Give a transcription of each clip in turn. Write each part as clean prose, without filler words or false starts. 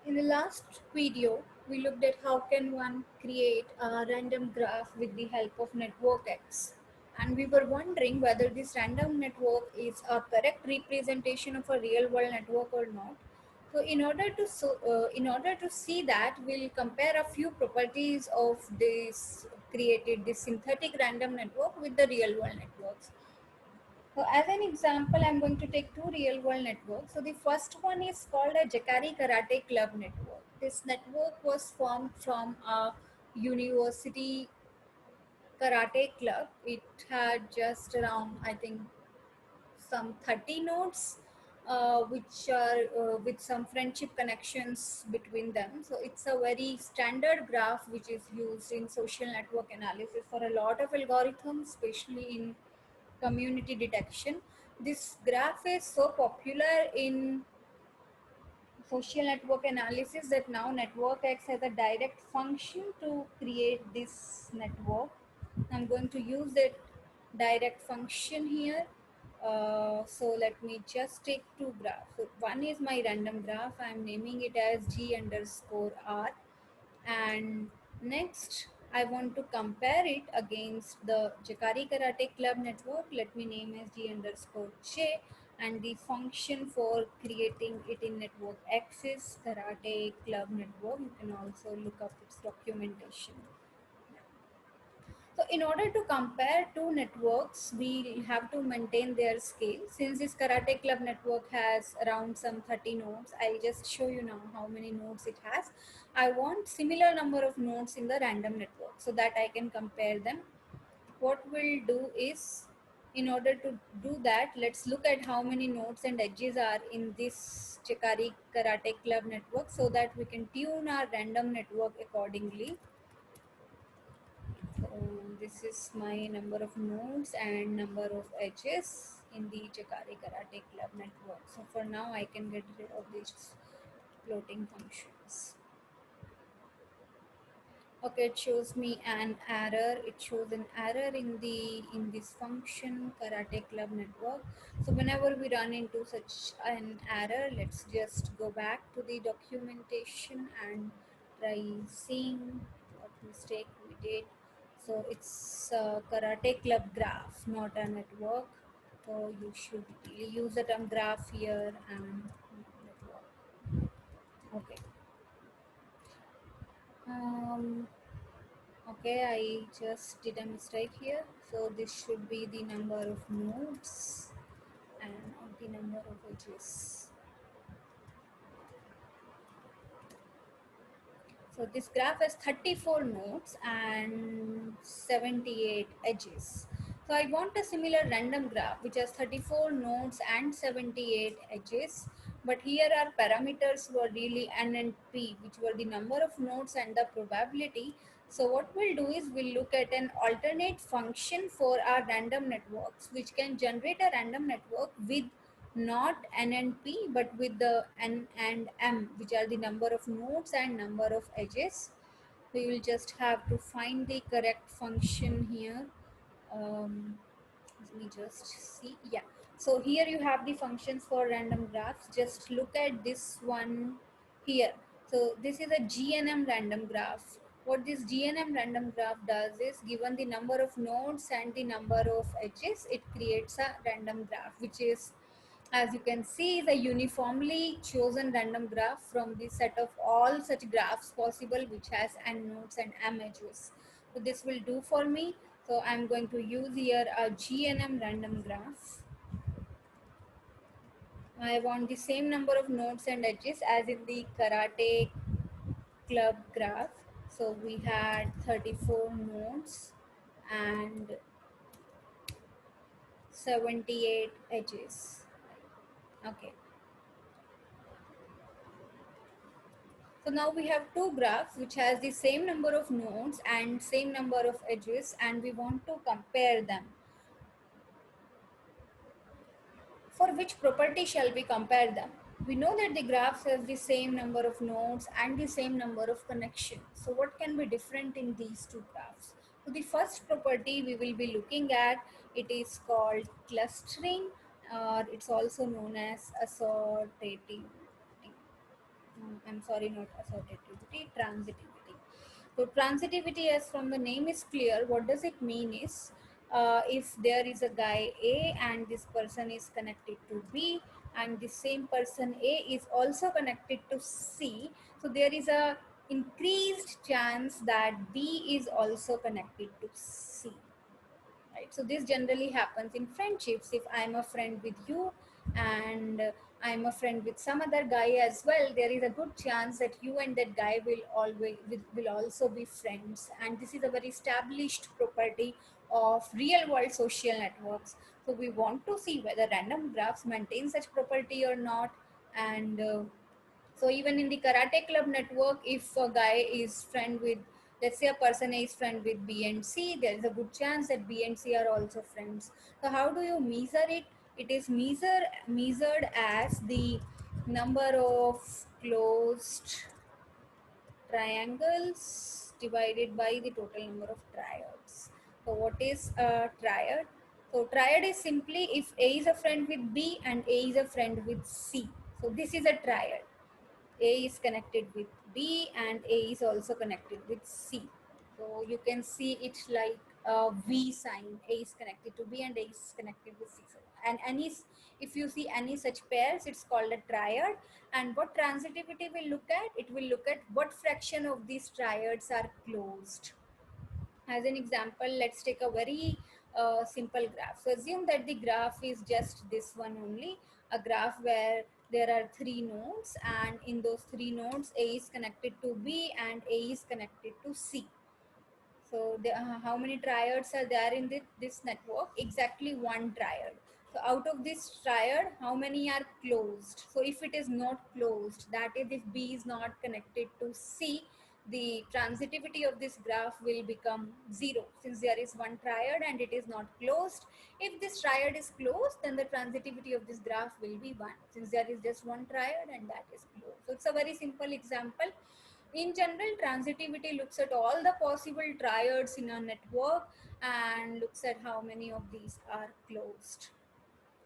In the last video, we looked at how can one create a random graph with the help of network X. And we were wondering whether this random network is a correct representation of a real world network or not. So in order to see that, we'll compare a few properties of this synthetic random network with the real world networks. So as an example, I'm going to take two real world networks. So the first one is called a Jakari Karate Club network. This network was formed from a university karate club. It had just around, I think, some 30 nodes, which are with some friendship connections between them. So it's a very standard graph which is used in social network analysis for a lot of algorithms, especially in community detection. This graph is so popular in social network analysis that now network X has a direct function to create this network. I'm going to use that direct function here. So let me just take two graphs. So one is my random graph. I'm naming it as G underscore R, and next I want to compare it against the Jakari Karate Club network. Let me name as G underscore J, and the function for creating it in network X is Karate Club network. You can also look up its documentation. So in order to compare two networks, we have to maintain their scale. Since this Karate Club network has around some 30 nodes, I'll just show you now how many nodes it has. I want similar number of nodes in the random network so that I can compare them. What we'll do is, in order to do that, let's look at how many nodes and edges are in this Chikari Karate Club network so that we can tune our random network accordingly. So this is my number of nodes and number of edges in the Jakari Karate Club network. So for now, I can get rid of these floating functions. Okay, it shows me an error. It shows an error in this function Karate Club network. So whenever we run into such an error, let's just go back to the documentation and try seeing what mistake we did. So it's a Karate Club graph, not a network. So you should use the term graph here and network. Okay. Um, Okay, I just did a mistake here. So this should be the number of nodes and not the number of edges. So this graph has 34 nodes and 78 edges. So I want a similar random graph which has 34 nodes and 78 edges. But here our parameters were really n and p, which were the number of nodes and the probability. So what we'll do is we'll look at an alternate function for our random networks, which can generate a random network with not n and p but with the n and m, which are the number of nodes and number of edges. We will just have to find the correct function here. Let me just see. Yeah, so here you have the functions for random graphs. Just look at this one here. So this is a GNM random graph. What this GNM random graph does is, given the number of nodes and the number of edges, it creates a random graph, which is, as you can see, the uniformly chosen random graph from the set of all such graphs possible which has n nodes and m edges. So this will do for me. So I'm going to use here a GNM random graph. I want the same number of nodes and edges as in the Karate Club graph. So we had 34 nodes and 78 edges. Okay. So now we have two graphs which has the same number of nodes and same number of edges, and we want to compare them. For which property shall we compare them? We know that the graphs have the same number of nodes and the same number of connections. So what can be different in these two graphs? So the first property we will be looking at, it is called clustering, or it's also known as assortativity. I'm sorry, not assertivity, transitivity. So transitivity, as from the name is clear, what does it mean is, if there is a guy A and this person is connected to B, and the same person A is also connected to C, so there is a increased chance that B is also connected to C, right? So this generally happens in friendships. If I'm a friend with you and I'm a friend with some other guy as well, there is a good chance that you and that guy will also be friends, and this is a very established property of real world social networks. So we want to see whether random graphs maintain such property or not. And so even in the karate club network, if a guy is friend with, let's say a person A is friend with B and C, there is a good chance that B and C are also friends. So how do you measure it? It is measured as the number of closed triangles divided by the total number of triads. So what is a triad? So triad is simply if A is a friend with B and A is a friend with C. So this is a triad. A is connected with B and A is also connected with C. So you can see it like a V sign. A is connected to B and A is connected with C. So, and if you see any such pairs, it's called a triad. And what transitivity will look at? It will look at what fraction of these triads are closed. As an example, let's take a very simple graph. So assume that the graph is just this one only, a graph where there are three nodes, and in those three nodes A is connected to B and A is connected to C. So how many triads are there in this network? Exactly one triad. So out of this triad, how many are closed? So if it is not closed, that is if B is not connected to C, the transitivity of this graph will become 0, since there is one triad and it is not closed. If this triad is closed, then the transitivity of this graph will be 1, since there is just one triad and that is closed. So it's a very simple example. In general, transitivity looks at all the possible triads in a network and looks at how many of these are closed.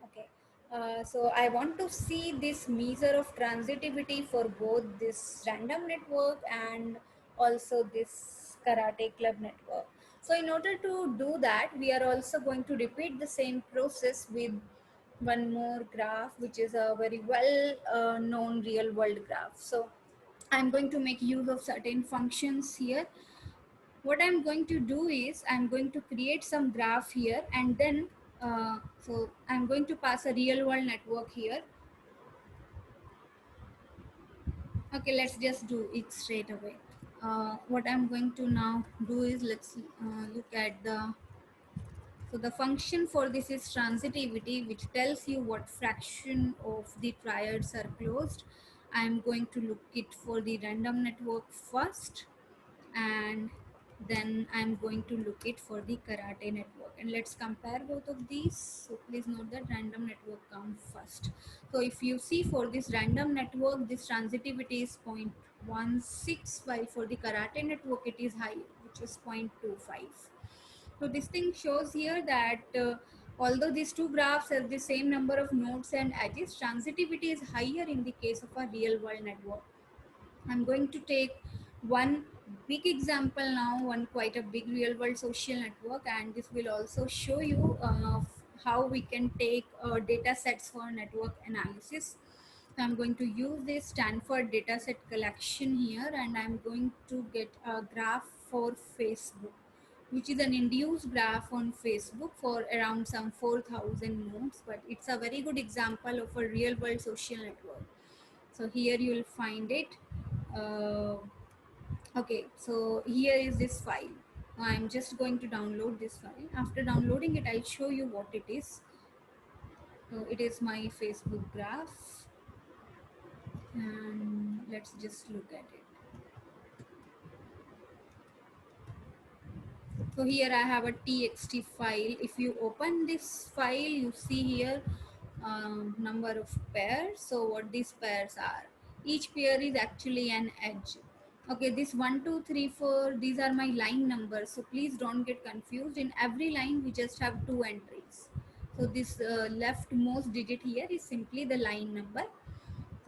Okay. So I want to see this measure of transitivity for both this random network and also this karate club network. So in order to do that, we are also going to repeat the same process with one more graph, which is a very well known real world graph. So I'm going to make use of certain functions here. What I'm going to do is I'm going to create some graph here, and then so I'm going to pass a real world network here. Okay, let's just do it straight away. What I'm going to now do is let's look at the, so the function for this is transitivity, which tells you what fraction of the triads are closed. I'm going to look it for the random network first, and then I'm going to look it for the karate network, and let's compare both of these. So please note that random network comes first. So if you see for this random network, this transitivity is 0.16, while for the karate network it is high, which is 0.25. So this thing shows here that although these two graphs have the same number of nodes and edges, transitivity is higher in the case of a real world network. I'm going to take one big example now, one quite a big real world social network, and this will also show you how we can take data sets for network analysis. So I'm going to use this Stanford dataset collection here, and I'm going to get a graph for Facebook, which is an induced graph on Facebook for around some 4,000 nodes, but it's a very good example of a real world social network. So here you will find it. uh, okay, so here is this file. I'm just going to download this file. After downloading it, I'll show you what it is. So it is my Facebook graph, and let's just look at it. So here I have a txt file. If you open this file, you see here number of pairs. So what these pairs are, each pair is actually an edge. Okay, this 1 2 3 4, these are my line numbers, so please don't get confused. In every line we just have two entries. So this leftmost digit here is simply the line number.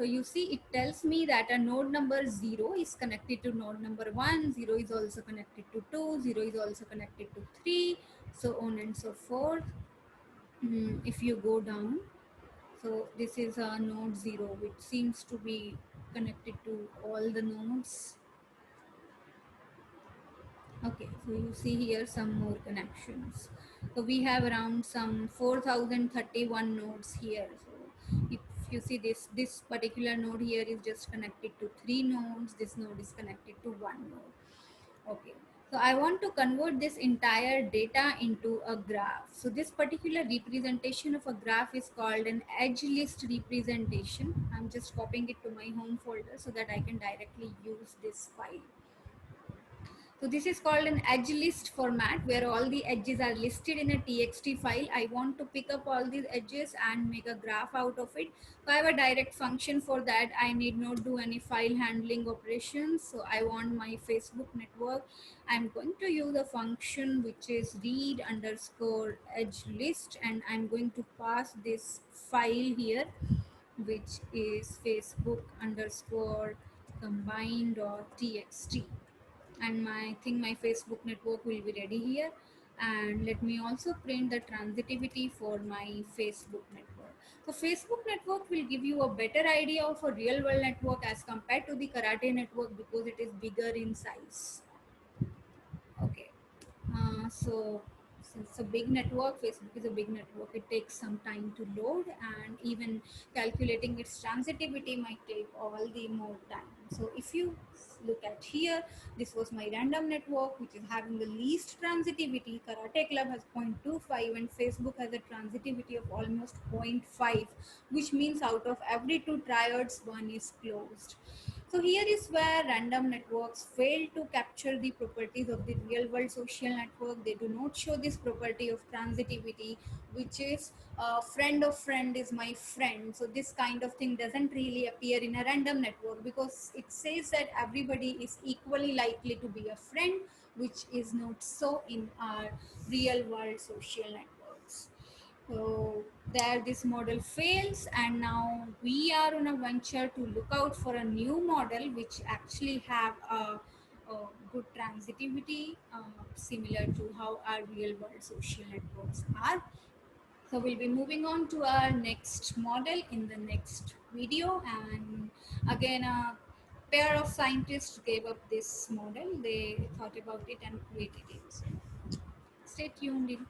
So you see, it tells me that a node number 0 is connected to node number 1, 0 is also connected to 2, 0 is also connected to 3, so on and so forth. If you go down, so this is a node 0, which seems to be connected to all the nodes. Okay, so you see here some more connections. So we have around some 4031 nodes here. So if you see this particular node here is just connected to 3 nodes, this node is connected to 1 node. Okay, so I want to convert this entire data into a graph. So this particular representation of a graph is called an edge list representation. I'm just copying it to my home folder so that I can directly use this file. So this is called an edge list format where all the edges are listed in a txt file. I want to pick up all these edges and make a graph out of it. So I have a direct function for that. I need not do any file handling operations. So I want my Facebook network. I'm going to use a function which is read underscore edge list, and I'm going to pass this file here, which is Facebook underscore combine.txt, and I think my Facebook network will be ready here. And let me also print the transitivity for my Facebook network. So Facebook network will give you a better idea of a real world network as compared to the Karate network because it is bigger in size. Okay. So since it's a big network, Facebook is a big network, it takes some time to load, and even calculating its transitivity might take all the more time. So if you look at here, this was my random network which is having the least transitivity. Karate Club has 0.25 and Facebook has a transitivity of almost 0.5, which means out of every two triads, one is closed. So here is where random networks fail to capture the properties of the real world social network. They do not show this property of transitivity, which is friend of friend is my friend. So this kind of thing doesn't really appear in a random network because it says that everybody is equally likely to be a friend, which is not so in our real world social networks. So there this model fails, and now we are on a venture to look out for a new model which actually have a good transitivity, similar to how our real world social networks are. So we'll be moving on to our next model in the next video, and again a pair of scientists gave up this model. They thought about it and created it. So stay tuned in.